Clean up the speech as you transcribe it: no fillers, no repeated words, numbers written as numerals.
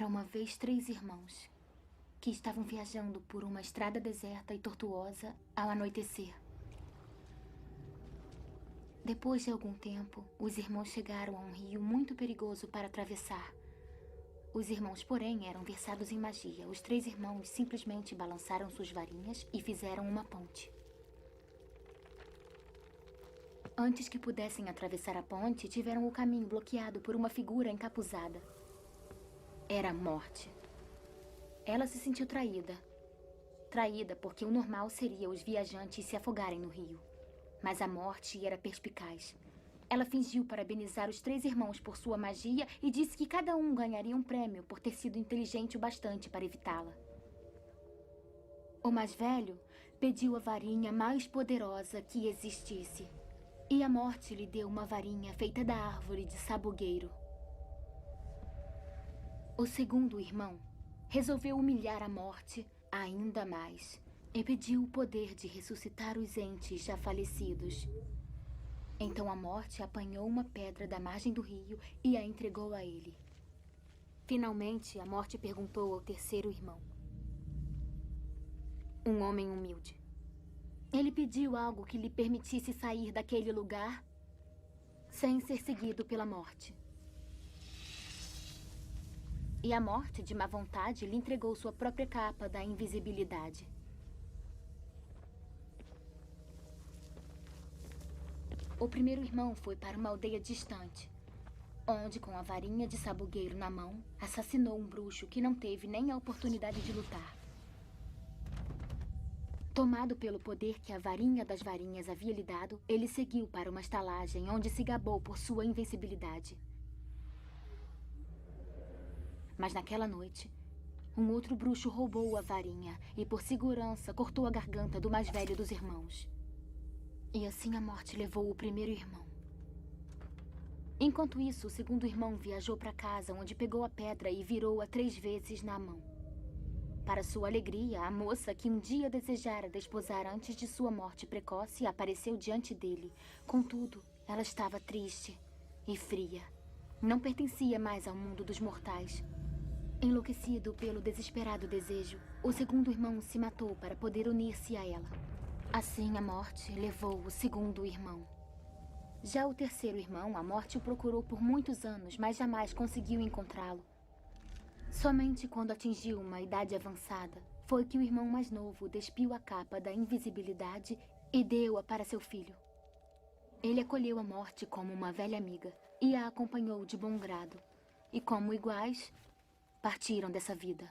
Era uma vez 3 irmãos que estavam viajando por uma estrada deserta e tortuosa ao anoitecer. Depois de algum tempo, os irmãos chegaram a um rio muito perigoso para atravessar. Os irmãos, porém, eram versados em magia. Os 3 irmãos simplesmente balançaram suas varinhas e fizeram uma ponte. Antes que pudessem atravessar a ponte, tiveram o caminho bloqueado por uma figura encapuzada. Era a Morte. Ela se sentiu traída. Traída porque o normal seria os viajantes se afogarem no rio. Mas a Morte era perspicaz. Ela fingiu parabenizar os 3 irmãos por sua magia e disse que cada um ganharia um prêmio por ter sido inteligente o bastante para evitá-la. O mais velho pediu a varinha mais poderosa que existisse. E a Morte lhe deu uma varinha feita da árvore de sabugueiro. O segundo irmão resolveu humilhar a Morte ainda mais e pediu o poder de ressuscitar os entes já falecidos. Então a Morte apanhou uma pedra da margem do rio e a entregou a ele. Finalmente, a Morte perguntou ao terceiro irmão, um homem humilde. Ele pediu algo que lhe permitisse sair daquele lugar sem ser seguido pela Morte. E a Morte, de má vontade, lhe entregou sua própria capa da invisibilidade. O primeiro irmão foi para uma aldeia distante, onde, com a varinha de sabugueiro na mão, assassinou um bruxo que não teve nem a oportunidade de lutar. Tomado pelo poder que a varinha das varinhas havia lhe dado, ele seguiu para uma estalagem onde se gabou por sua invencibilidade. Mas naquela noite, um outro bruxo roubou a varinha e, por segurança, cortou a garganta do mais velho dos irmãos. E assim a Morte levou o primeiro irmão. Enquanto isso, o segundo irmão viajou para casa, onde pegou a pedra e virou-a 3 vezes na mão. Para sua alegria, a moça que um dia desejara desposar antes de sua morte precoce apareceu diante dele. Contudo, ela estava triste e fria. Não pertencia mais ao mundo dos mortais. Enlouquecido pelo desesperado desejo, o segundo irmão se matou para poder unir-se a ela. Assim, a Morte levou o segundo irmão. Já o terceiro irmão, a Morte o procurou por muitos anos, mas jamais conseguiu encontrá-lo. Somente quando atingiu uma idade avançada, foi que o irmão mais novo despiu a capa da invisibilidade e deu-a para seu filho. Ele acolheu a Morte como uma velha amiga e a acompanhou de bom grado. E como iguais, partiram dessa vida.